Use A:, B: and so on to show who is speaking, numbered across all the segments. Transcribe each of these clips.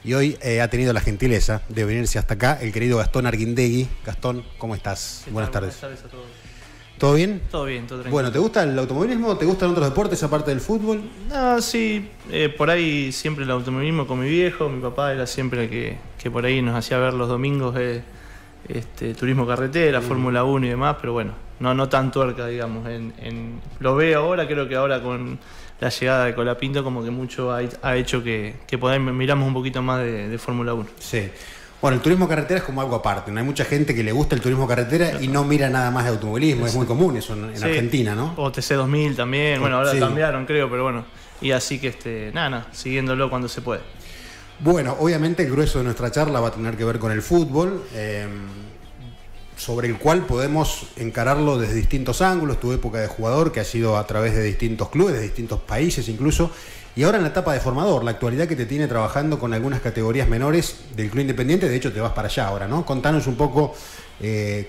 A: Y hoy ha tenido la gentileza de venirse hasta acá el querido Gastón Arguindegui. Gastón, ¿cómo estás? Buenas tardes.
B: Buenas tardes a todos.
A: ¿Todo bien?
B: Todo bien, todo tranquilo.
A: Bueno, ¿te gusta el automovilismo? ¿Te gustan otros deportes aparte del fútbol?
B: No, sí, por ahí siempre el automovilismo con mi viejo. Mi papá era siempre el que por ahí nos hacía ver los domingos turismo carretera, Fórmula 1 y demás, pero bueno, no tan tuerca, digamos. Lo veo ahora, creo que ahora con la llegada de Colapinto como que mucho ha hecho que por ahí miramos un poquito más de Fórmula 1.
A: Sí. Bueno, el turismo carretera es como algo aparte, ¿no? Hay mucha gente que le gusta el turismo carretera y no mira nada más de automovilismo, es muy común eso en
B: Sí,
A: Argentina, ¿no?
B: O TC 2000 también, bueno, ahora
A: Sí.
B: cambiaron creo, pero bueno, y así que siguiéndolo cuando se puede.
A: Bueno, obviamente el grueso de nuestra charla va a tener que ver con el fútbol, sobre el cual podemos encararlo desde distintos ángulos, tu época de jugador que ha sido a través de distintos clubes, de distintos países incluso, y ahora en la etapa de formador, la actualidad que te tiene trabajando con algunas categorías menores del Club Independiente. De hecho te vas para allá ahora, ¿no? Contanos un poco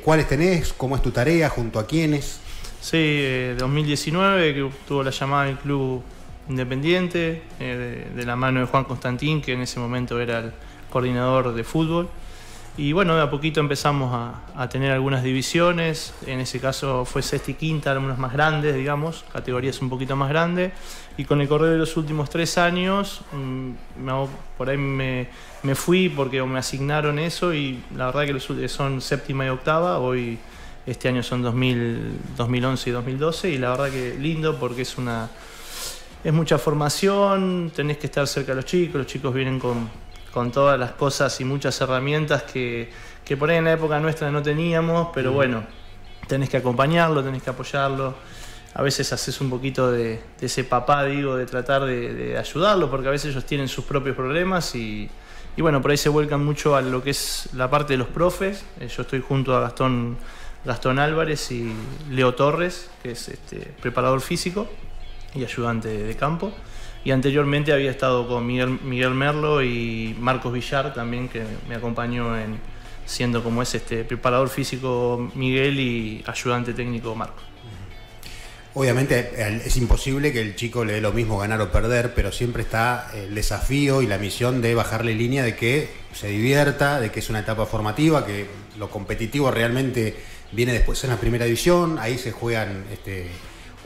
A: cuáles tenés, cómo es tu tarea, junto a quiénes.
B: Sí, 2019 que tuvo la llamada del Club Independiente, de la mano de Juan Constantín, que en ese momento era el coordinador de fútbol. Y bueno, de a poquito empezamos a tener algunas divisiones. En ese caso fue sexta y quinta, algunas más grandes, digamos, categorías un poquito más grandes. Y con el correr de los últimos 3 años, por ahí me fui porque me asignaron eso, y la verdad que son séptima y octava. Hoy, este año son 2011 y 2012, y la verdad que lindo porque es mucha formación, tenés que estar cerca de los chicos vienen con todas las cosas y muchas herramientas que por ahí en la época nuestra no teníamos, pero bueno, tenés que acompañarlo, tenés que apoyarlo. A veces haces un poquito de ese papá, digo, de tratar de ayudarlo, porque a veces ellos tienen sus propios problemas y bueno, por ahí se vuelcan mucho a lo que es la parte de los profes. Yo estoy junto a Gastón Álvarez y Leo Torres, que es preparador físico y ayudante de campo. Y anteriormente había estado con Miguel Merlo y Marcos Villar también, que me acompañó siendo como es preparador físico Miguel y ayudante técnico Marcos.
A: Obviamente es imposible que el chico le dé lo mismo ganar o perder, pero siempre está el desafío y la misión de bajarle línea, de que se divierta, de que es una etapa formativa, que lo competitivo realmente viene después en la primera división, ahí se juegan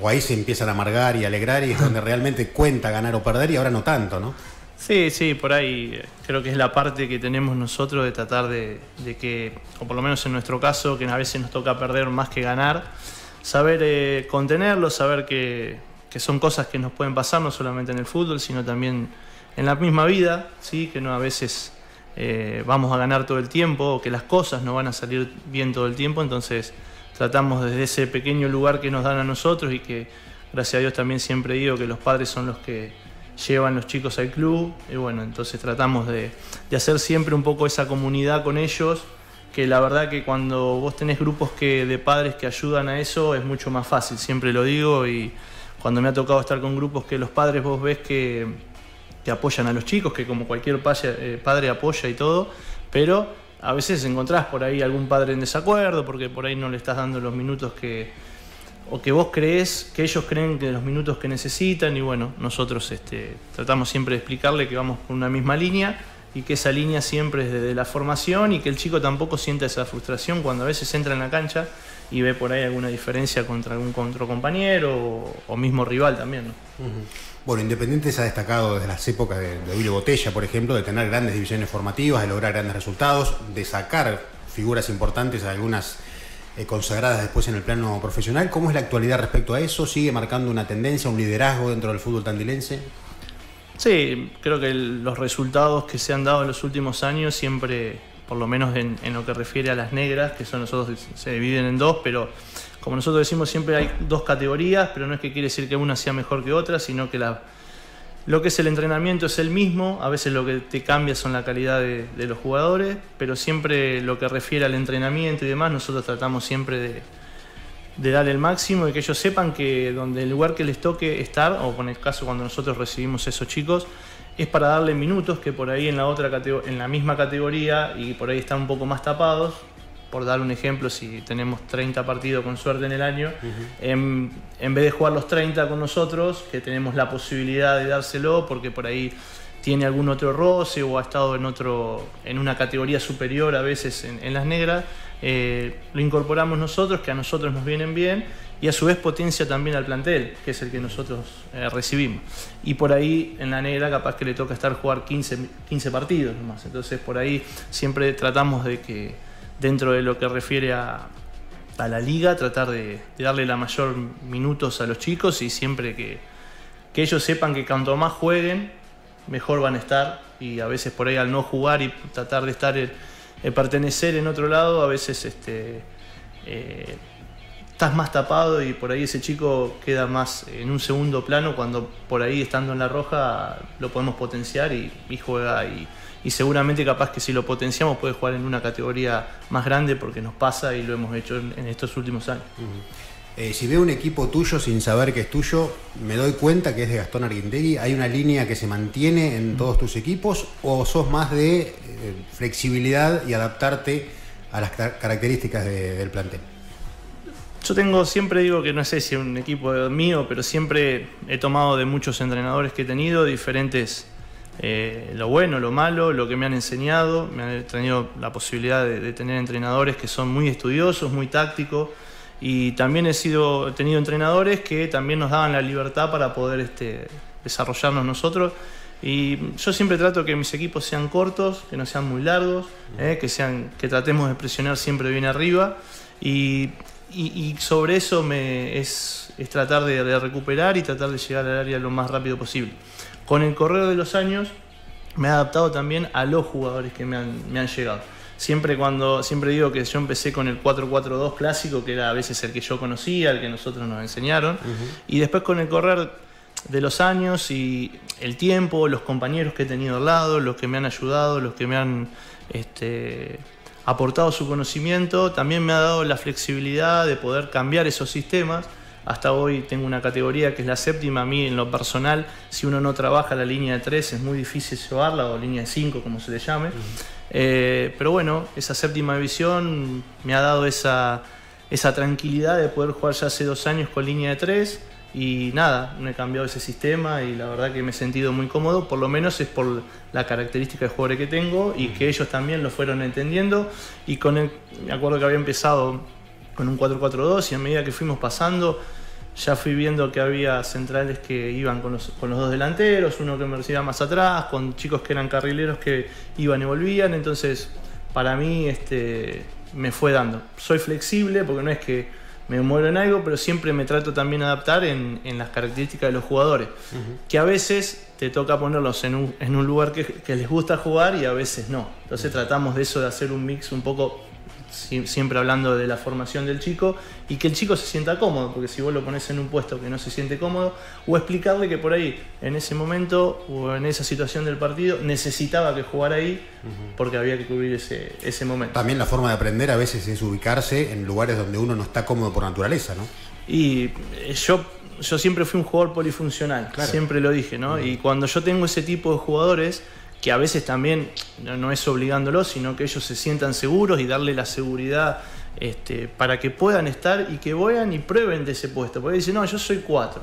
A: o ahí se empiezan a amargar y alegrar, y es donde realmente cuenta ganar o perder, y ahora no tanto, ¿no?
B: Sí, por ahí creo que es la parte que tenemos nosotros de tratar de que, o por lo menos en nuestro caso, que a veces nos toca perder más que ganar, saber contenerlo, saber que son cosas que nos pueden pasar no solamente en el fútbol, sino también en la misma vida, ¿sí? Que no a veces vamos a ganar todo el tiempo, o que las cosas no van a salir bien todo el tiempo. Entonces tratamos desde ese pequeño lugar que nos dan a nosotros, y que gracias a Dios también siempre digo que los padres son los que llevan los chicos al club, y bueno, entonces tratamos de hacer siempre un poco esa comunidad con ellos, que la verdad que cuando vos tenés grupos de padres que ayudan a eso es mucho más fácil, siempre lo digo. Y cuando me ha tocado estar con grupos que los padres vos ves que apoyan a los chicos, que como cualquier padre apoya y todo, pero a veces encontrás por ahí algún padre en desacuerdo porque por ahí no le estás dando los minutos o que vos creés, que ellos creen que los minutos que necesitan. Y bueno, nosotros tratamos siempre de explicarle que vamos por una misma línea, y que esa línea siempre es desde la formación, y que el chico tampoco sienta esa frustración cuando a veces entra en la cancha y ve por ahí alguna diferencia contra algún compañero o mismo rival también, ¿no?
A: Bueno, Independiente se ha destacado desde las épocas de Willy Botella, por ejemplo, de tener grandes divisiones formativas, de lograr grandes resultados, de sacar figuras importantes, algunas consagradas después en el plano profesional. ¿Cómo es la actualidad respecto a eso? ¿Sigue marcando una tendencia, un liderazgo dentro del fútbol tandilense?
B: Sí, creo que los resultados que se han dado en los últimos años siempre, por lo menos en lo que refiere a las negras, que son nosotros, se dividen en dos, pero como nosotros decimos siempre hay 2 categorías, pero no es que quiere decir que una sea mejor que otra, sino que lo que es el entrenamiento es el mismo. A veces lo que te cambia son la calidad de los jugadores, pero siempre lo que refiere al entrenamiento y demás, nosotros tratamos siempre de darle el máximo, y que ellos sepan que donde el lugar que les toque estar, o en el caso cuando nosotros recibimos a esos chicos, es para darle minutos que por ahí en la misma categoría y por ahí están un poco más tapados. Por dar un ejemplo, si tenemos 30 partidos con suerte en el año, en vez de jugar los 30 con nosotros, que tenemos la posibilidad de dárselo, porque por ahí tiene algún otro roce o ha estado en una categoría superior a veces en las negras, lo incorporamos nosotros, que a nosotros nos vienen bien, y a su vez potencia también al plantel, que es el que nosotros recibimos. Y por ahí en la negra capaz que le toca jugar 15 partidos nomás. Entonces por ahí siempre tratamos de que dentro de lo que refiere a la liga, tratar de darle la mayor minutos a los chicos, y siempre que ellos sepan que cuanto más jueguen, mejor van a estar. Y a veces por ahí al no jugar y tratar de estar pertenecer en otro lado, a veces estás más tapado y por ahí ese chico queda más en un segundo plano, cuando por ahí estando en la roja lo podemos potenciar y juega, y seguramente capaz que si lo potenciamos puede jugar en una categoría más grande, porque nos pasa y lo hemos hecho en estos últimos años.
A: Si veo un equipo tuyo sin saber que es tuyo, me doy cuenta que es de Gastón Arguindegui. ¿Hay una línea que se mantiene en todos tus equipos, o sos más de flexibilidad y adaptarte a las características del plantel?
B: Yo siempre digo que no sé si es un equipo mío, pero siempre he tomado de muchos entrenadores que he tenido, diferentes, lo bueno, lo malo, lo que me han enseñado. Me han tenido la posibilidad de tener entrenadores que son muy estudiosos, muy tácticos, y también he tenido entrenadores que también nos daban la libertad para poder desarrollarnos nosotros. Y yo siempre trato que mis equipos sean cortos, que no sean muy largos, que tratemos de presionar siempre bien arriba, y sobre eso es tratar de recuperar y tratar de llegar al área lo más rápido posible. Con el correr de los años me he adaptado también a los jugadores que me han llegado. Siempre digo que yo empecé con el 4-4-2 clásico, que era a veces el que yo conocía, el que nosotros nos enseñaron, y después con el correr de los años y el tiempo, los compañeros que he tenido al lado, los que me han ayudado, los que me han aportado su conocimiento, también me ha dado la flexibilidad de poder cambiar esos sistemas. Hasta hoy tengo una categoría que es la séptima. A mí, en lo personal, si uno no trabaja la línea de 3 es muy difícil llevarla, o línea de 5, como se le llame. Pero bueno, esa séptima división me ha dado esa tranquilidad de poder jugar ya hace 2 años con línea de 3. Y nada, no he cambiado ese sistema, y la verdad que me he sentido muy cómodo. Por lo menos es por la característica de jugadores que tengo, y que ellos también lo fueron entendiendo. Y me acuerdo que había empezado con un 4-4-2, y a medida que fuimos pasando ya fui viendo que había centrales que iban con los 2 delanteros, uno que me recibía más atrás, con chicos que eran carrileros que iban y volvían. Entonces para mí me fue dando. Soy flexible porque no es que me muero en algo, pero siempre me trato también de adaptar en las características de los jugadores, que a veces te toca ponerlos en un lugar que les gusta jugar y a veces no. Entonces tratamos de eso, de hacer un mix un poco, siempre hablando de la formación del chico, y que el chico se sienta cómodo, porque si vos lo pones en un puesto que no se siente cómodo, o explicarle que por ahí en ese momento o en esa situación del partido necesitaba que jugara ahí, porque había que cubrir ese momento.
A: También la forma de aprender a veces es ubicarse en lugares donde uno no está cómodo por naturaleza, ¿no?
B: Y yo siempre fui un jugador polifuncional, claro. Siempre lo dije, ¿no? Y cuando yo tengo ese tipo de jugadores, que a veces también no es obligándolos, sino que ellos se sientan seguros, y darle la seguridad para que puedan estar y que vayan y prueben de ese puesto. Porque dicen, no, yo soy 4.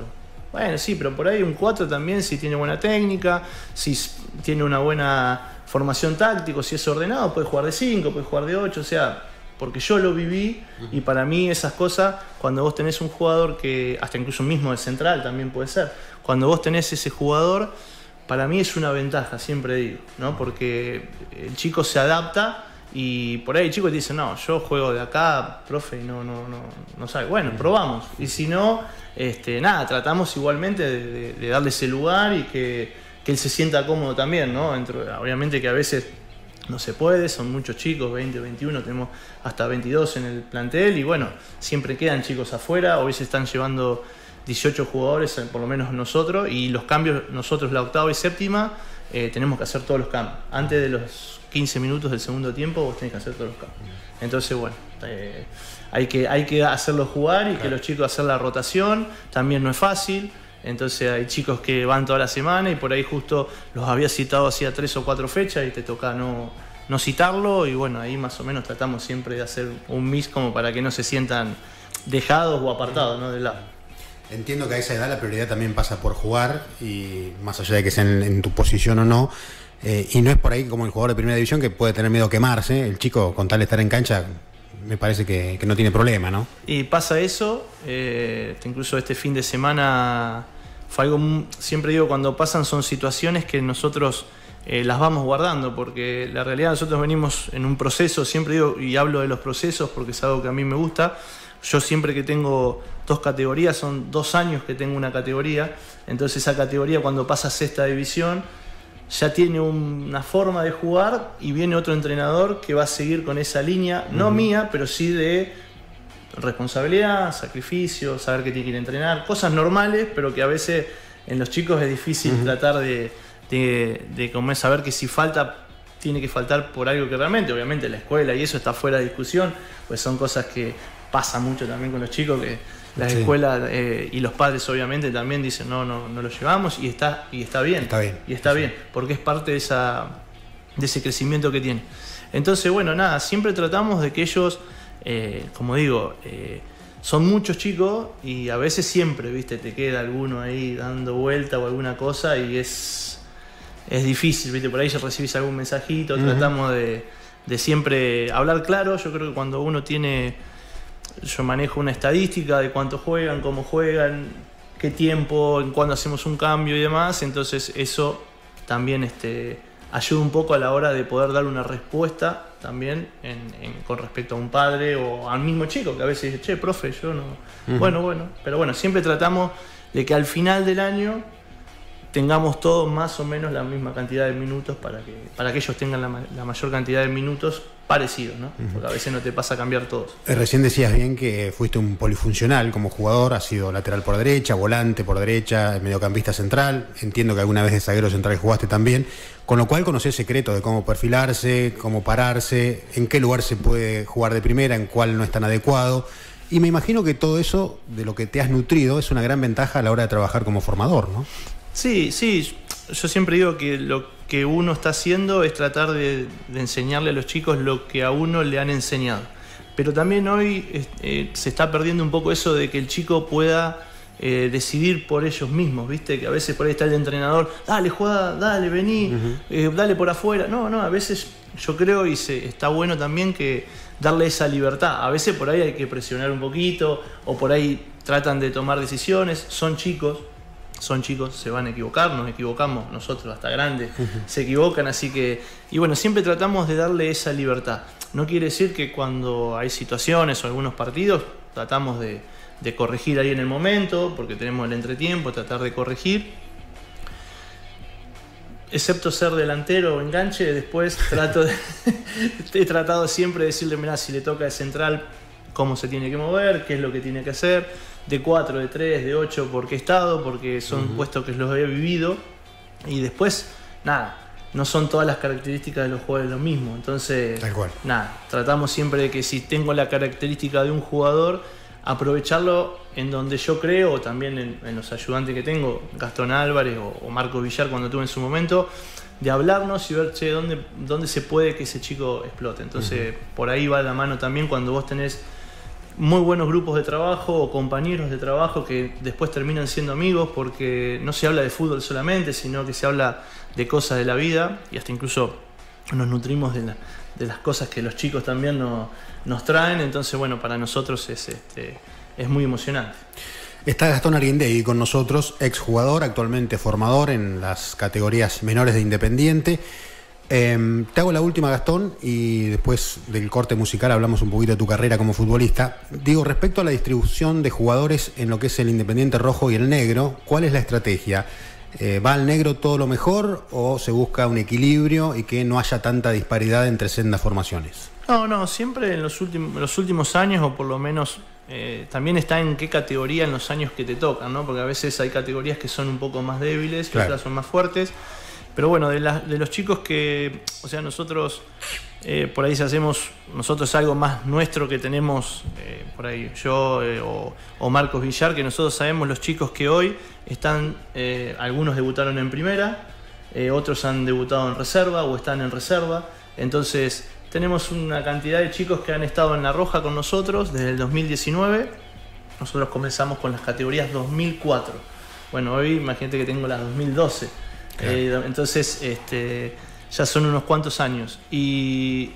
B: Bueno, sí, pero por ahí un 4 también, si tiene buena técnica, si tiene una buena formación táctica, si es ordenado, puede jugar de 5, puede jugar de 8, o sea, porque yo lo viví, y para mí esas cosas, cuando vos tenés un jugador que, hasta incluso mismo de central también puede ser, cuando vos tenés ese jugador, para mí es una ventaja, siempre digo, ¿no? Porque el chico se adapta, y por ahí el chico te dice, no, yo juego de acá, profe, y no sabe. Bueno, probamos. Y si no, nada, tratamos igualmente de darle ese lugar, y que él se sienta cómodo también, ¿no? Obviamente que a veces no se puede, son muchos chicos, 20, 21, tenemos hasta 22 en el plantel, y bueno, siempre quedan chicos afuera. Hoy se están llevando 18 jugadores, por lo menos nosotros, y los cambios, nosotros la octava y séptima, tenemos que hacer todos los cambios. Antes de los 15 minutos del segundo tiempo vos tenés que hacer todos los cambios. Entonces, bueno, hay que hacerlos jugar, y que los chicos hacer la rotación, también no es fácil. Entonces hay chicos que van toda la semana, y por ahí justo los había citado hacía 3 o 4 fechas y te toca no citarlo, y bueno, ahí más o menos tratamos siempre de hacer un mix como para que no se sientan dejados o apartados, ¿no? Del lado.
A: Entiendo que a esa edad la prioridad también pasa por jugar, y más allá de que sea en tu posición o no, y no es por ahí como el jugador de primera división que puede tener miedo a quemarse. El chico, con tal de estar en cancha, me parece que no tiene problema, ¿no?
B: Y pasa eso, incluso este fin de semana fue algo, siempre digo, cuando pasan son situaciones que nosotros las vamos guardando, porque la realidad nosotros venimos en un proceso, siempre digo y hablo de los procesos porque es algo que a mí me gusta. Yo siempre que tengo 2 categorías, son 2 años que tengo una categoría, entonces esa categoría cuando pasa a sexta división ya tiene una forma de jugar y viene otro entrenador que va a seguir con esa línea, no mía, pero sí de responsabilidad, sacrificio, saber que tiene que ir a entrenar, cosas normales, pero que a veces en los chicos es difícil tratar de saber que si falta, tiene que faltar por algo que realmente, obviamente la escuela y eso está fuera de discusión, pues son cosas que pasa mucho también con los chicos, que las escuelas y los padres obviamente también dicen no lo llevamos, y está bien. Y está bien, porque es parte de ese crecimiento que tiene. Entonces, bueno, nada, siempre tratamos de que ellos, como digo, son muchos chicos y a veces siempre, viste, te queda alguno ahí dando vuelta o alguna cosa y es difícil, viste, por ahí ya recibís algún mensajito, tratamos de siempre hablar claro. Yo creo que cuando uno yo manejo una estadística de cuánto juegan, cómo juegan, qué tiempo, en cuándo hacemos un cambio y demás, entonces eso también ayuda un poco a la hora de poder dar una respuesta también con respecto a un padre o al mismo chico que a veces dice, che, profe, yo no... Bueno, pero bueno, siempre tratamos de que al final del año tengamos todos más o menos la misma cantidad de minutos para que ellos tengan la mayor cantidad de minutos parecidos, ¿no? Porque a veces no te pasa a cambiar todos.
A: Recién decías bien que fuiste un polifuncional como jugador, has sido lateral por derecha, volante por derecha, mediocampista central, entiendo que alguna vez de zaguero central jugaste también, con lo cual conocés secretos de cómo perfilarse, cómo pararse, en qué lugar se puede jugar de primera, en cuál no es tan adecuado, y me imagino que todo eso, de lo que te has nutrido, es una gran ventaja a la hora de trabajar como formador, ¿no? Sí,
B: yo siempre digo que lo que uno está haciendo es tratar de enseñarle a los chicos lo que a uno le han enseñado. Pero también hoy se está perdiendo un poco eso de que el chico pueda decidir por ellos mismos, ¿viste? Que a veces por ahí está el entrenador, dale, juega, dale, vení, dale por afuera. No, a veces yo creo y está bueno también que darle esa libertad. A veces por ahí hay que presionar un poquito o por ahí tratan de tomar decisiones, son chicos, se van a equivocar, nos equivocamos nosotros hasta grandes, se equivocan, así que, y bueno, siempre tratamos de darle esa libertad. No quiere decir que cuando hay situaciones o algunos partidos tratamos de corregir ahí en el momento, porque tenemos el entretiempo, tratar de corregir, excepto ser delantero o enganche. Después he tratado siempre de decirle, mirá, si le toca de central, cómo se tiene que mover, qué es lo que tiene que hacer, de 4, de 3, de 8, porque he estado, porque son puestos que los he vivido, y después, nada, no son todas las características de los jugadores lo mismo, entonces,
A: tal cual.
B: Nada, tratamos siempre de que si tengo la característica de un jugador, aprovecharlo en donde yo creo, o también en los ayudantes que tengo, Gastón Álvarez o Marcos Villar cuando tuve en su momento, de hablarnos y ver, che, dónde se puede que ese chico explote. Entonces, por ahí va la mano también cuando vos tenés muy buenos grupos de trabajo o compañeros de trabajo que después terminan siendo amigos, porque no se habla de fútbol solamente, sino que se habla de cosas de la vida y hasta incluso nos nutrimos de las cosas que los chicos también nos traen. Entonces, bueno, para nosotros es muy emocionante.
A: Está Gastón Arguindegui con nosotros, exjugador, actualmente formador en las categorías menores de Independiente. Te hago la última, Gastón, y después del corte musical hablamos un poquito de tu carrera como futbolista. Digo, respecto a la distribución de jugadores en lo que es el Independiente rojo y el negro, ¿cuál es la estrategia? ¿Va al negro todo lo mejor o se busca un equilibrio y que no haya tanta disparidad entre sendas formaciones?
B: No, siempre en los últimos años, o por lo menos también está en qué categoría en los años que te tocan, ¿no? Porque a veces hay categorías que son un poco más débiles, que otras son más fuertes. Pero bueno, de los chicos que, o sea, nosotros por ahí nosotros algo más nuestro que tenemos, por ahí yo o Marcos Villar, que nosotros sabemos los chicos que hoy están, algunos debutaron en primera, otros han debutado en reserva o están en reserva. Entonces tenemos una cantidad de chicos que han estado en la roja con nosotros desde el 2019 nosotros comenzamos con las categorías 2004. Bueno, hoy imagínate que tengo las 2012. Claro. Entonces, ya son unos cuantos años. Y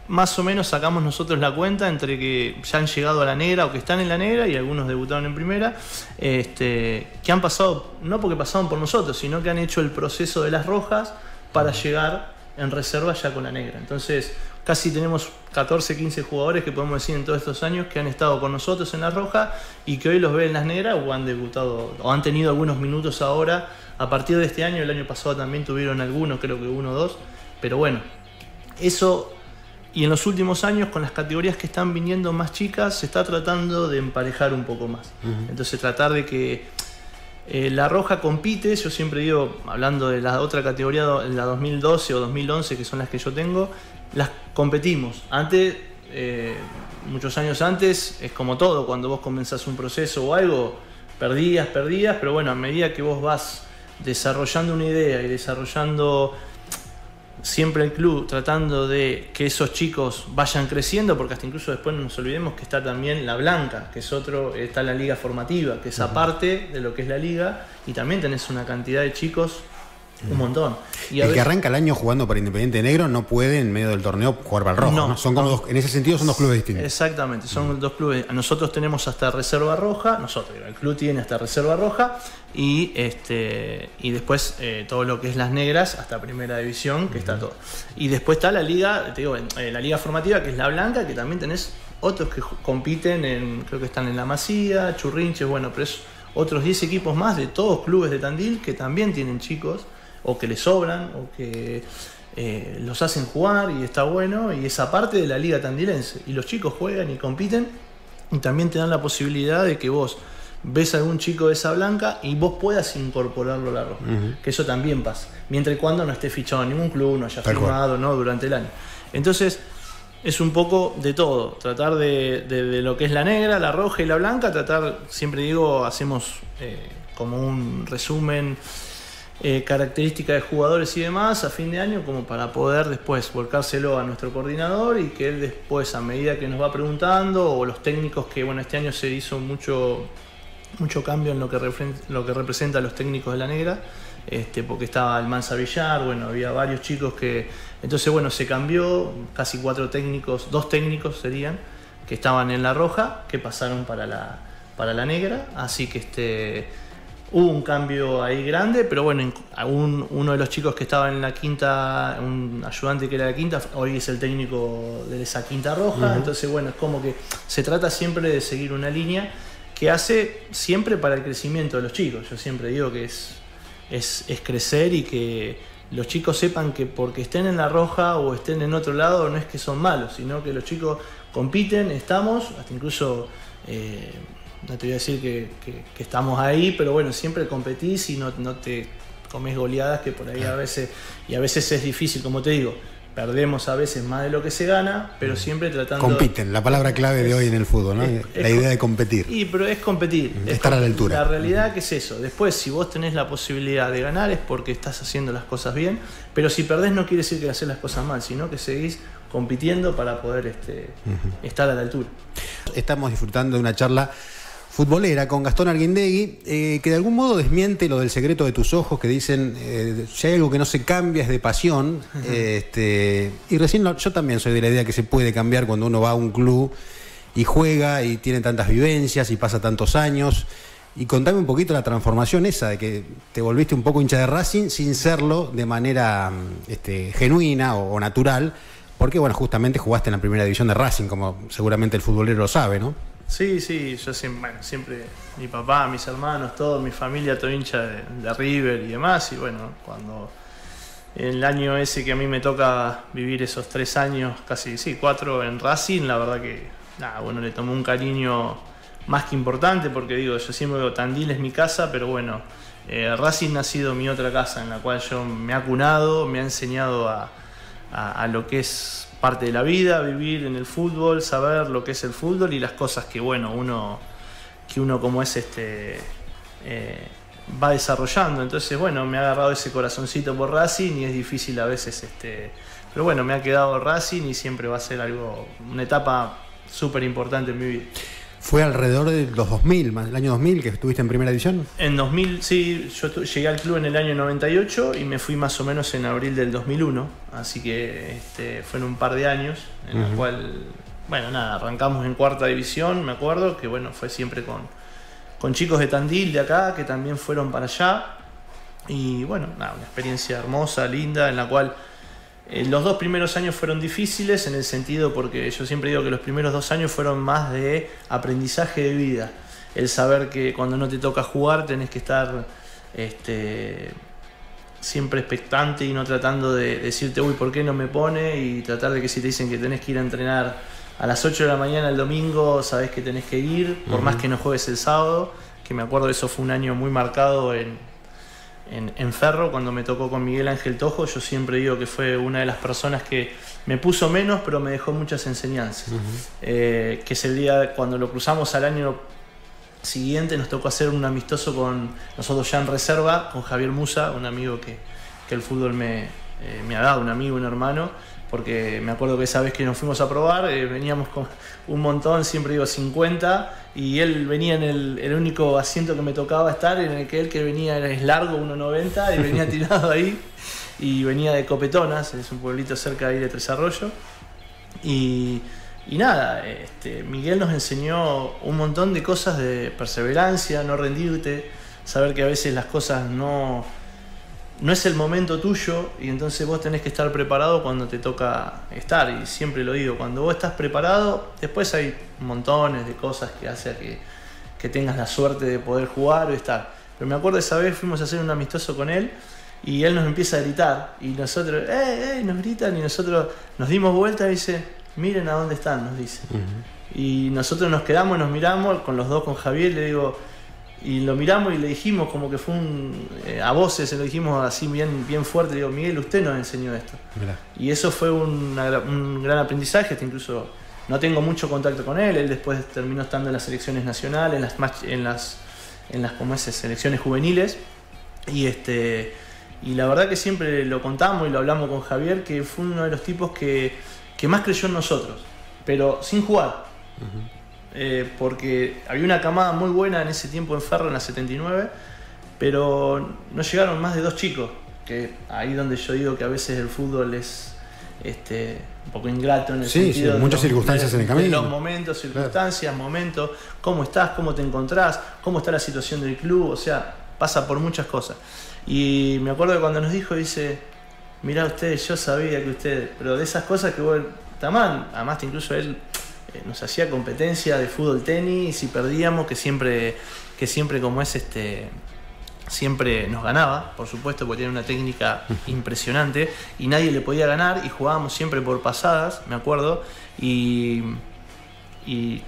B: más o menos sacamos nosotros la cuenta entre que ya han llegado a la negra o que están en la negra, y algunos debutaron en primera, que han pasado, no porque pasaron por nosotros, sino que han hecho el proceso de las rojas para llegar en reserva ya con la negra. Entonces casi tenemos 14, 15 jugadores que podemos decir en todos estos años que han estado con nosotros en la roja y que hoy los ven en las negras o han debutado o han tenido algunos minutos ahora a partir de este año. El año pasado también tuvieron algunos, creo que 1 o 2, pero bueno, eso. Y en los últimos años, con las categorías que están viniendo más chicas, se está tratando de emparejar un poco más. Entonces tratar de que la roja compite. Yo siempre digo, hablando de la otra categoría, la 2012 o 2011, que son las que yo tengo, las competimos. Antes, muchos años antes, es como todo, cuando vos comenzás un proceso o algo, perdías, pero bueno, a medida que vos vas desarrollando una idea y desarrollando siempre el club, tratando de que esos chicos vayan creciendo, porque hasta incluso después no nos olvidemos que está también la blanca, que es está la liga formativa, que es aparte de lo que es la liga, y también tenés una cantidad de chicos, un montón. Y
A: el que arranca el año jugando para Independiente Negro no puede en medio del torneo jugar para el rojo, ¿no? Son como dos, en ese sentido son dos clubes distintos.
B: Exactamente, son dos clubes. Nosotros tenemos hasta reserva roja, el club tiene hasta reserva roja, y después todo lo que es las negras hasta primera división, que está todo. Y después está la liga, te digo, la liga formativa, que es la blanca, que también tenés otros que compiten creo que están en La Masía, Churrinches, bueno, pero es otros 10 equipos más de todos clubes de Tandil que también tienen chicos, o que les sobran, o que los hacen jugar, y está bueno, y esa parte de la liga tandilense. Y los chicos juegan y compiten, y también te dan la posibilidad de que vos ves a algún chico de esa blanca y vos puedas incorporarlo a la roja. Que eso también pasa, mientras y cuando no esté fichado en ningún club, no haya firmado, ¿no?, durante el año. Entonces es un poco de todo, tratar de lo que es la negra, la roja y la blanca, siempre digo, hacemos como un resumen, características de jugadores y demás a fin de año, como para poder después volcárselo a nuestro coordinador, y que él después, a medida que nos va preguntando, o los técnicos, que bueno, este año se hizo mucho cambio en lo que representa a los técnicos de la negra, porque estaba el Mansa Villar, bueno, había varios chicos que, entonces bueno, se cambió, casi 4 técnicos, 2 técnicos serían, que estaban en la roja, que pasaron para la negra, así que hubo un cambio ahí grande, pero bueno, uno de los chicos que estaba en la quinta, un ayudante que era de la quinta, hoy es el técnico de esa quinta roja. Entonces bueno, es como que se trata siempre de seguir una línea que hace siempre para el crecimiento de los chicos. Yo siempre digo que es crecer, y que los chicos sepan que porque estén en la roja o estén en otro lado no es que son malos, sino que los chicos compiten, hasta incluso no te voy a decir que estamos ahí, pero bueno, siempre competís y no te comes goleadas, que por ahí a veces es difícil, como te digo, perdemos a veces más de lo que se gana, pero siempre tratando...
A: Compiten, la palabra clave de hoy en el fútbol, ¿no? La idea de competir.
B: Pero es competir.
A: Estar a la altura.
B: La realidad que es eso. Después, si vos tenés la posibilidad de ganar, es porque estás haciendo las cosas bien, pero si perdés no quiere decir que haces las cosas mal, sino que seguís compitiendo para poder estar a la altura. Estamos
A: disfrutando de una charla futbolera con Gastón Arguindegui, que de algún modo desmiente lo del secreto de tus ojos, que dicen, si hay algo que no se cambia es de pasión. Y recién yo también soy de la idea que se puede cambiar cuando uno va a un club y juega y tiene tantas vivencias y pasa tantos años. Y contame un poquito la transformación esa, de que te volviste un poco hincha de Racing sin serlo de manera genuina o natural, porque bueno, justamente jugaste en la primera división de Racing, como seguramente el futbolero lo sabe, ¿no?
B: Sí, yo siempre, mi papá, mis hermanos, mi familia, todo hincha de River y demás. Y bueno, cuando el año ese que a mí me toca vivir esos 3 años, casi 4 en Racing, la verdad que le tomé un cariño más que importante, porque digo, yo siempre digo, Tandil es mi casa, pero bueno, Racing ha sido mi otra casa, en la cual yo me ha cunado, me ha enseñado a lo que es parte de la vida, vivir en el fútbol, saber lo que es el fútbol y las cosas que bueno, uno como es va desarrollando. Entonces bueno, me ha agarrado ese corazoncito por Racing, y es difícil a veces pero bueno, me ha quedado Racing y siempre va a ser una etapa súper importante en mi vida.
A: Fue alrededor de los 2000, el año 2000 que estuviste en primera división.
B: En 2000, sí, yo llegué al club en el año 98 y me fui más o menos en abril del 2001, así que fueron un par de años en el cual, bueno, nada, arrancamos en cuarta división, me acuerdo, que bueno, fue siempre con chicos de Tandil de acá, que también fueron para allá, y bueno, nada, una experiencia hermosa, linda, en la cual los 2 primeros años fueron difíciles en el sentido, porque yo siempre digo que los primeros 2 años fueron más de aprendizaje de vida. El saber que cuando no te toca jugar tenés que estar siempre expectante y no tratando de decirte, uy, ¿por qué no me pone? Y tratar de que si te dicen que tenés que ir a entrenar a las 8 de la mañana el domingo, sabés que tenés que ir, por más que no juegues el sábado, que me acuerdo eso fue un año muy marcado en Ferro, cuando me tocó con Miguel Ángel Tojo. Yo siempre digo que fue una de las personas que me puso menos, pero me dejó muchas enseñanzas. Que es el día cuando lo cruzamos al año siguiente, nos tocó hacer un amistoso con nosotros ya en reserva, con Javier Musa, un amigo que el fútbol me ha dado, un amigo, un hermano, porque me acuerdo que esa vez que nos fuimos a probar, veníamos con un montón, siempre digo 50, y él venía en el único asiento que me tocaba estar, en el que él que venía es largo, 1,90, y venía tirado ahí, y venía de Copetonas, es un pueblito cerca de ahí de Tres Arroyos, y nada, Miguel nos enseñó un montón de cosas de perseverancia, no rendirte, saber que a veces las cosas no es el momento tuyo, y entonces vos tenés que estar preparado cuando te toca estar. Y siempre lo digo, cuando vos estás preparado, después hay montones de cosas que hacen que tengas la suerte de poder jugar o estar. Pero me acuerdo esa vez fuimos a hacer un amistoso con él y él nos empieza a gritar y nosotros, nos gritan, y nosotros nos dimos vuelta y dice, miren a dónde están, nos dice. Y nosotros nos quedamos, nos miramos con los dos, con Javier, le digo, y lo miramos y le dijimos como que fue a voces, se lo dijimos así bien fuerte, le digo, Miguel, usted nos enseñó esto. Mirá. Y eso fue un gran aprendizaje. Incluso no tengo mucho contacto con él después terminó estando en las selecciones nacionales, en las como selecciones juveniles, y la verdad que siempre lo contamos y lo hablamos con Javier, que fue uno de los tipos que más creyó en nosotros, pero sin jugar. Porque había una camada muy buena en ese tiempo en Ferro, en la 79, pero no llegaron más de 2 chicos, que ahí donde yo digo que a veces el fútbol es un poco ingrato en el sentido
A: muchas circunstancias en el camino,
B: de los momentos, circunstancias, momentos, cómo estás, cómo te encontrás, cómo está la situación del club, o sea, pasa por muchas cosas. Y me acuerdo que cuando nos dijo, dice, mirá usted, yo sabía que usted, pero de esas cosas que vos, tamán, además incluso él nos hacía competencia de fútbol, tenis, y perdíamos, que siempre como es siempre nos ganaba, por supuesto, porque tiene una técnica impresionante y nadie le podía ganar, y jugábamos siempre por pasadas, me acuerdo, y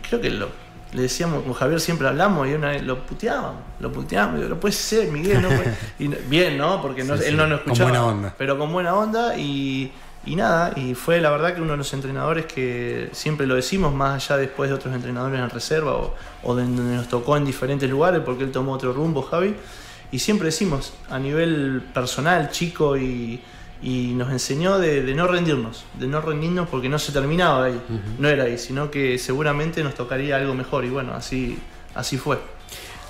B: creo que le decíamos, con Javier siempre hablamos, y una vez lo puteábamos, digo, no puede ser, Miguel, no puede. Y bien, ¿no? Porque él no nos escuchaba, con buena onda. Pero con buena onda, y nada, y fue la verdad que uno de los entrenadores que siempre lo decimos, más allá después de otros entrenadores en reserva o donde nos tocó en diferentes lugares, porque él tomó otro rumbo, Javi, y siempre decimos, a nivel personal, chico, y nos enseñó de no rendirnos, porque no se terminaba ahí, no era ahí, sino que seguramente nos tocaría algo mejor, y bueno, así fue.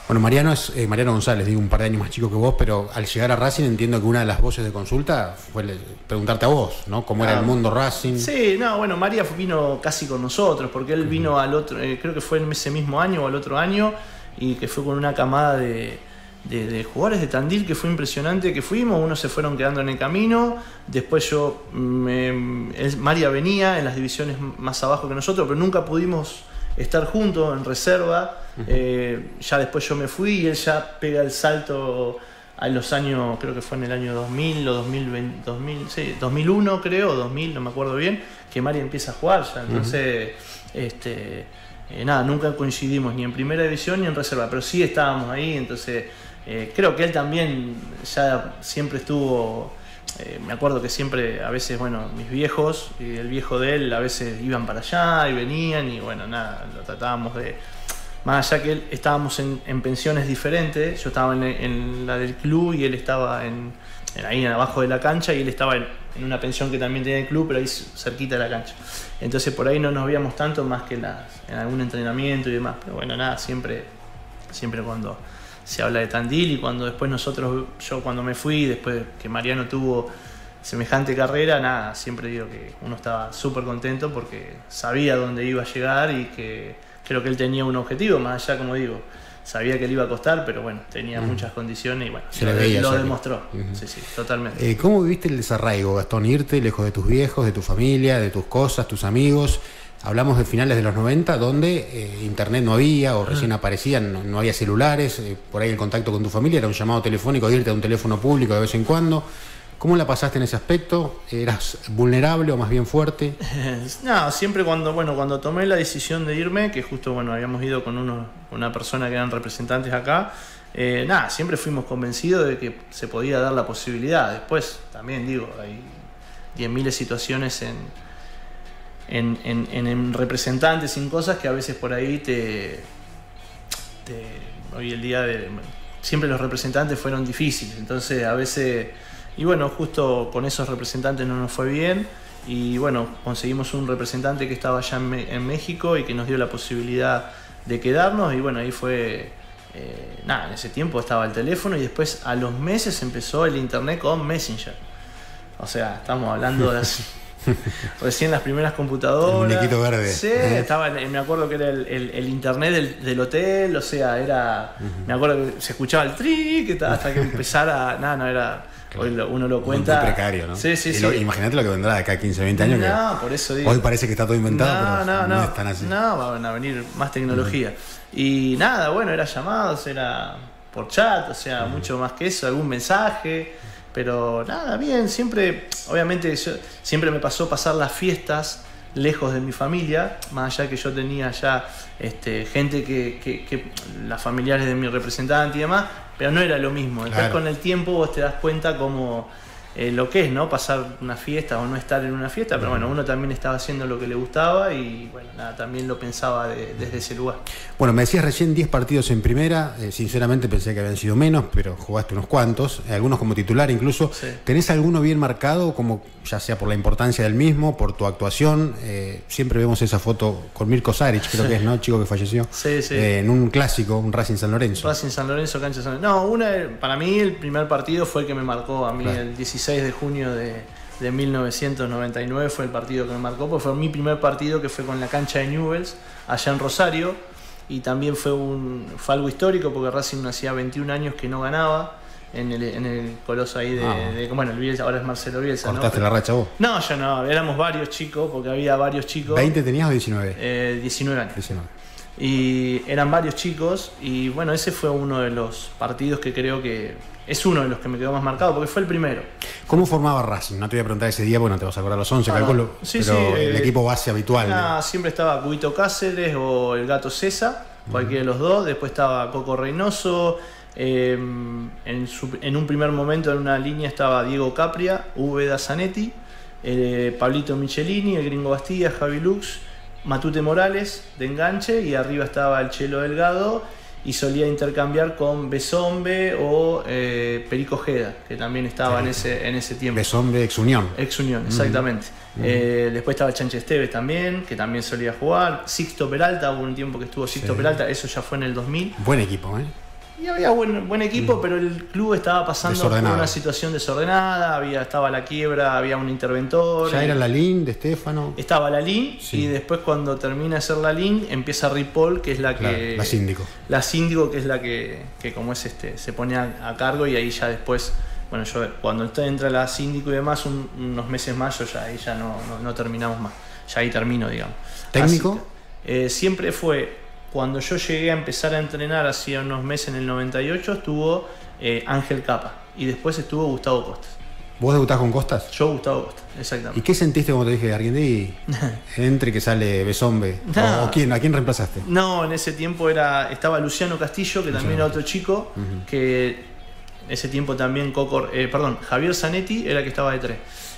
A: Bueno, Mariano es Mariano González, digo, un par de años más chico que vos, pero al llegar a Racing entiendo que una de las voces de consulta fue preguntarte a vos, ¿no? ¿Cómo era el mundo Racing?
B: Sí, no, bueno, María vino casi con nosotros, porque él vino al otro, creo que fue en ese mismo año o al otro año, y que fue con una camada de jugadores de Tandil que fue impresionante, que fuimos, unos se fueron quedando en el camino, después María venía en las divisiones más abajo que nosotros, pero nunca pudimos estar juntos en reserva. Ya después yo me fui y él ya pega el salto a los años, creo que fue en el año 2000 o 2001 creo, o 2000, no me acuerdo bien, que María empieza a jugar ya, entonces nada, nunca coincidimos ni en primera división ni en reserva, pero sí estábamos ahí, entonces creo que él también ya siempre estuvo. Me acuerdo que siempre, a veces, bueno, mis viejos y el viejo de él a veces iban para allá y venían, y bueno, nada, lo tratábamos de, más allá que él estábamos en pensiones diferentes, yo estaba en la del club y él estaba ahí abajo de la cancha, y él estaba en una pensión que también tenía el club, pero ahí cerquita de la cancha. Entonces por ahí no nos veíamos tanto más que en algún entrenamiento y demás. Pero bueno, nada, siempre cuando se habla de Tandil y cuando después yo cuando me fui, después que Mariano tuvo semejante carrera, nada, siempre digo que uno estaba súper contento porque sabía dónde iba a llegar y que creo que él tenía un objetivo, más allá, como digo, sabía que le iba a costar, pero bueno, tenía muchas condiciones y bueno, lo demostró. Sí, totalmente.
A: ¿Cómo viviste el desarraigo, Gastón? Irte lejos de tus viejos, de tu familia, de tus cosas, tus amigos. Hablamos de finales de los 90, donde internet no había o recién aparecían, no había celulares, por ahí el contacto con tu familia era un llamado telefónico, irte a un teléfono público de vez en cuando. ¿Cómo la pasaste en ese aspecto? ¿Eras vulnerable o más bien fuerte?
B: No, siempre cuando tomé la decisión de irme, que justo habíamos ido con una persona que eran representantes acá, siempre fuimos convencidos de que se podía dar la posibilidad. Después, también digo, hay 10.000 situaciones en representantes, en cosas que a veces por ahí hoy el día siempre los representantes fueron difíciles, entonces a veces, y bueno, justo con esos representantes no nos fue bien, y bueno, conseguimos un representante que estaba allá en México y que nos dio la posibilidad de quedarnos, y bueno, ahí fue, en ese tiempo estaba el teléfono y después a los meses empezó el internet con Messenger, o sea, estamos hablando de recién las primeras computadoras.
A: Un muñequito verde.
B: Sí, me acuerdo que era el internet del hotel, o sea, era. Me acuerdo que se escuchaba el tri, hasta que empezara. No, era. Hoy uno lo cuenta.
A: Muy precario, ¿no?
B: Sí.
A: Imagínate lo que vendrá de acá a 15, 20 años.
B: No, por eso digo.
A: Hoy parece que está todo inventado, pero no es tan así.
B: No, van a venir más tecnología. Y nada, era llamados, era por chat, o sea, mucho más que eso, algún mensaje. Pero nada, bien, obviamente siempre me pasó pasar las fiestas lejos de mi familia, más allá que yo tenía ya gente que las familiares de mi representante y demás, pero no era lo mismo. Después con el tiempo vos te das cuenta como lo que es, ¿no? Pasar una fiesta o no estar en una fiesta, pero bueno, uno también estaba haciendo lo que le gustaba y bueno, nada, también lo pensaba desde ese lugar.
A: Bueno, me decías recién 10 partidos en primera, sinceramente pensé que habían sido menos, pero jugaste unos cuantos, algunos como titular incluso.
B: Sí.
A: ¿Tenés alguno bien marcado, como ya sea por la importancia del mismo, por tu actuación? Siempre vemos esa foto con Mirko Saric, creo que es, ¿no? Chico que falleció.
B: Sí.
A: En un clásico, un Racing San Lorenzo.
B: Racing San Lorenzo, cancha San Lorenzo. No, para mí el primer partido fue el que me marcó a mí, claro. El 16 de junio de 1999 fue el partido que me marcó, porque fue mi primer partido, que fue con la cancha de Newell's allá en Rosario, y también fue algo histórico porque Racing hacía 21 años que no ganaba en el coloso ahí bueno, el Bielsa, ahora es Marcelo Bielsa.
A: ¿Cortaste la racha vos?
B: No, yo no, éramos varios chicos, porque había varios chicos.
A: ¿20 tenías o 19?
B: 19 años.
A: 19.
B: Y eran varios chicos, y bueno, ese fue uno de los partidos que creo que es uno de los que me quedó más marcado, porque fue el primero.
A: ¿Cómo formaba Racing? No te voy a preguntar ese día, porque no te vas a acordar los 11, calculo,
B: sí,
A: pero el equipo base habitual.
B: Siempre estaba Cubito Cáceres o el Gato César, cualquiera de los dos. Después estaba Coco Reynoso. En un primer momento en una línea estaba Diego Capria, Úbeda Zanetti, Pablito Michelini, el Gringo Bastilla, Javi Lux, Matute Morales de enganche, y arriba estaba el Chelo Delgado, y solía intercambiar con Besombe o Perico Ojeda, que también estaba en ese tiempo.
A: Besombe, ex Unión.
B: Ex Unión, exactamente. Después estaba Chanche Esteves también, que también solía jugar. Sixto Peralta, hubo un tiempo que estuvo Sixto Peralta, eso ya fue en el 2000.
A: Buen equipo, ¿eh?
B: Y había buen equipo, pero el club estaba pasando por una situación desordenada, estaba la quiebra, había un interventor.
A: Ya era Lalín, de Estefano.
B: Estaba Lalín, y después cuando termina de ser Lalín, empieza Ripoll, que es la que...
A: La síndico.
B: La síndico, que es la que como es se pone a cargo, y ahí ya después, bueno, yo cuando entra la síndico y demás, unos meses más, ahí ya no terminamos más. Ya ahí termino, digamos.
A: ¿Técnico?
B: Siempre fue... Cuando yo llegué a empezar a entrenar hacía unos meses, en el 98, estuvo Ángel Capa, y después estuvo Gustavo Costas.
A: ¿Vos debutás con Costas?
B: Yo, Gustavo Costas, exactamente.
A: ¿Y qué sentiste cuando te dije, Arguindí, entre que sale Besombe? ¿A quién reemplazaste?
B: No, en ese tiempo estaba Luciano Castillo, que también era otro chico, que en ese tiempo también Javier Zanetti era el que estaba de 3.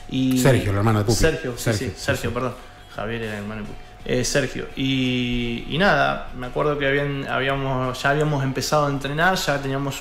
B: Y
A: Sergio, el hermano de Pupi.
B: Sergio, perdón. Javier era el hermano de Pupi. Sergio, y nada, me acuerdo que ya habíamos empezado a entrenar, ya teníamos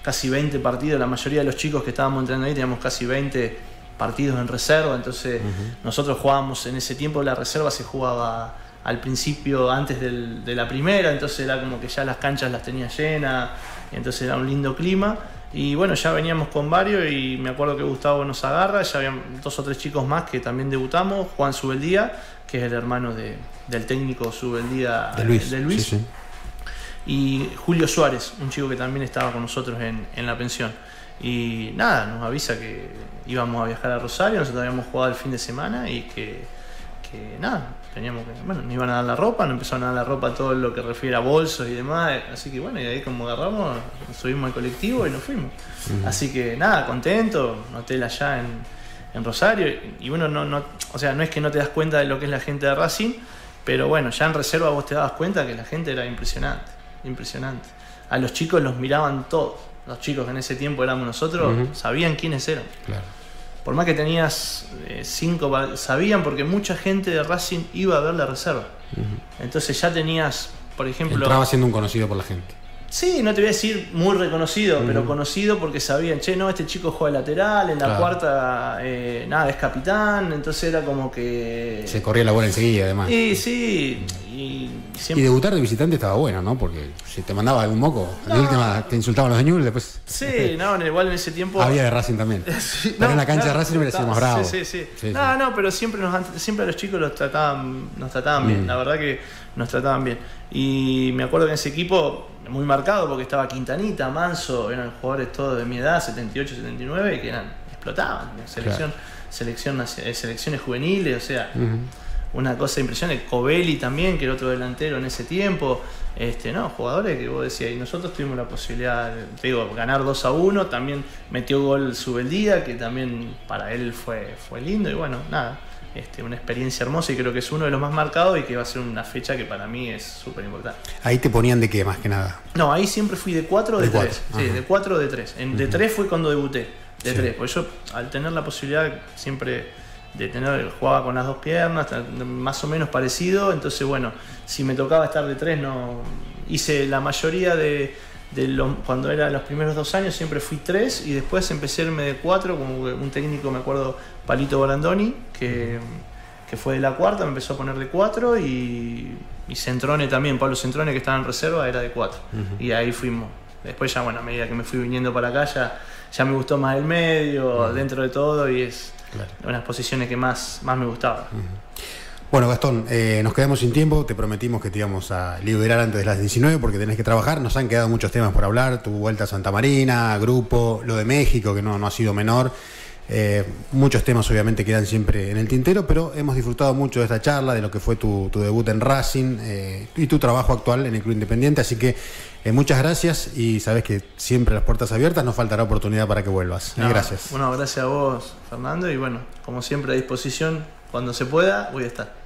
B: casi 20 partidos, la mayoría de los chicos que estábamos entrenando ahí teníamos casi 20 partidos en reserva, entonces nosotros jugábamos en ese tiempo, la reserva se jugaba al principio, antes de la primera, entonces era como que ya las canchas las tenía llenas, entonces era un lindo clima. Y bueno, ya veníamos con varios y me acuerdo que Gustavo nos agarra, ya habían 2 o 3 chicos más que también debutamos, Juan Subeldía, que es el hermano del técnico Subeldía
A: de Luis.
B: Sí, sí. Y Julio Suárez, un chico que también estaba con nosotros en la pensión. Y nada, nos avisa que íbamos a viajar a Rosario, nosotros habíamos jugado el fin de semana y que nada, teníamos que, bueno, nos iban a dar la ropa, nos empezaron a dar la ropa todo lo que refiere a bolsos y demás, así que bueno, y ahí como agarramos, nos subimos al colectivo y nos fuimos. Así que nada, contento, un hotel allá en Rosario, y bueno, o sea, no es que no te das cuenta de lo que es la gente de Racing, pero bueno, ya en reserva vos te dabas cuenta que la gente era impresionante, impresionante. A los chicos los miraban todos, los chicos que en ese tiempo éramos nosotros, sabían quiénes eran. Claro. Por más que tenías 5, sabían, porque mucha gente de Racing iba a ver la reserva. Entonces ya tenías, por ejemplo...
A: Entraba siendo un conocido por la gente.
B: Sí, no te voy a decir muy reconocido, pero conocido porque sabían, che, no, este chico juega lateral, en la cuarta, nada, es capitán, entonces era como que...
A: Se corría la bola enseguida, además.
B: Sí, y siempre...
A: Y debutar de visitante estaba bueno, ¿no? Porque si te mandaba algún moco, de última te insultaban los de Newell's, después...
B: Sí, no, igual en ese tiempo...
A: Había de Racing también. Sí, pero en la cancha de Racing hubiera sido más bravo.
B: Sí. No, pero siempre a los chicos nos trataban bien, la verdad que nos trataban bien. Y me acuerdo que en ese equipo... muy marcado porque estaba Quintanita, Manso, eran jugadores todos de mi edad, 78, 79, y que explotaban, selecciones juveniles, o sea, una cosa impresionante. Covelli también, que era otro delantero en ese tiempo, jugadores que vos decías, y nosotros tuvimos la posibilidad de ganar 2-1, también metió gol Subeldía, que también para él fue lindo, y bueno, nada. Una experiencia hermosa, y creo que es uno de los más marcados y que va a ser una fecha que para mí es súper importante.
A: ¿Ahí te ponían de qué, más que nada?
B: No, ahí siempre fui de 4 o de 3. Sí, de 4 o de 3. De 3 fue cuando debuté, de 3. Porque yo, al tener la posibilidad siempre de jugaba con las 2 piernas, más o menos parecido, entonces bueno, si me tocaba estar de 3, no hice la mayoría cuando eran los primeros 2 años siempre fui 3, y después empecé a irme de 4, como un técnico, me acuerdo, Palito Borandoni, que fue de la cuarta, me empezó a poner de 4, y Centrone también, Pablo Centrone, que estaba en reserva, era de 4, y ahí fuimos. Después ya, bueno, a medida que me fui viniendo para acá, ya me gustó más el medio, dentro de todo, y es una de las posiciones que más me gustaba.
A: Bueno, Gastón, nos quedamos sin tiempo, te prometimos que te íbamos a liberar antes de las 19 porque tenés que trabajar, nos han quedado muchos temas por hablar, tu vuelta a Santa Marina, grupo, lo de México, que no ha sido menor, muchos temas obviamente quedan siempre en el tintero, pero hemos disfrutado mucho de esta charla, de lo que fue tu debut en Racing y tu trabajo actual en el Club Independiente, así que muchas gracias, y sabés que siempre las puertas abiertas, nos faltará oportunidad para que vuelvas. Gracias.
B: Bueno, gracias a vos, Fernando, y bueno, como siempre a disposición, cuando se pueda, voy a estar.